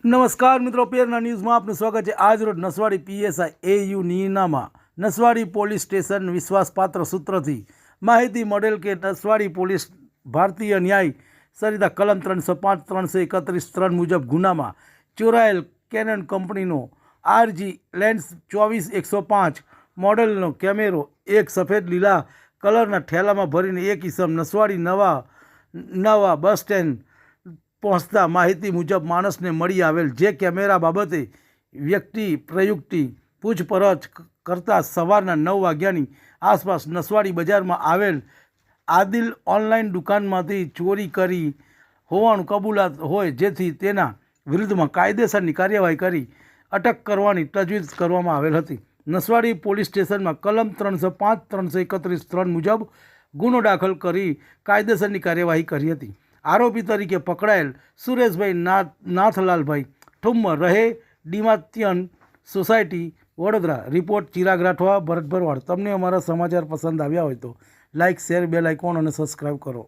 નમસ્કાર મિત્રો, પેરના ન્યૂઝમાં આપનું સ્વાગત છે। આજ રોજ નસવાડી પીએસઆઈ એયુ નીનામાં નસવાડી પોલીસ સ્ટેશન વિશ્વાસપાત્ર સૂત્રથી માહિતી મળેલ કે નસવાડી પોલીસ ભારતીય ન્યાય સંહિતા કલમ 305, 331, 3 મુજબ ગુનામાં ચોરાયેલ કેનન કંપનીનો RG લેન્સ 24105 મોડેલનો કેમેરો એક સફેદ લીલા કલરના થેલામાં ભરીને એક ઇસમ નસવાડી નવા બસ સ્ટેન્ડ પહોંચતા માહિતી મુજબ માણસને મળી આવેલ, જે કેમેરા બાબતે વ્યક્તિ પ્રયુક્તિ પૂછપરછ કરતા સવારના 9 વાગ્યાની આસપાસ નસવાડી બજારમાં આવેલ આદિલ ઓનલાઈન દુકાનમાંથી ચોરી કરી હોવાનું કબૂલાત હોય, જેથી તેના વિરુદ્ધમાં કાયદેસરની કાર્યવાહી કરી અટક કરવાની તજવીજ કરવામાં આવેલ હતી। નસવાડી પોલીસ સ્ટેશનમાં કલમ 305, 331, 3 મુજબ ગુનો દાખલ કરી કાયદેસરની કાર્યવાહી કરી હતી। આરોપી તરીકે પકડાયેલ સુરેશભાઈ નાથલાલભાઈ ઠુમ્મર રહે ડીમાત્યન સોસાયટી, વડોદરા। રિપોર્ટ ચિરાગ રાઠવા, ભરત ભરવાડ। તમને અમારા સમાચાર પસંદ આવ્યા હોય તો લાઇક, શેર, બેલ આઇકોન અને સબસ્ક્રાઈબ કરો।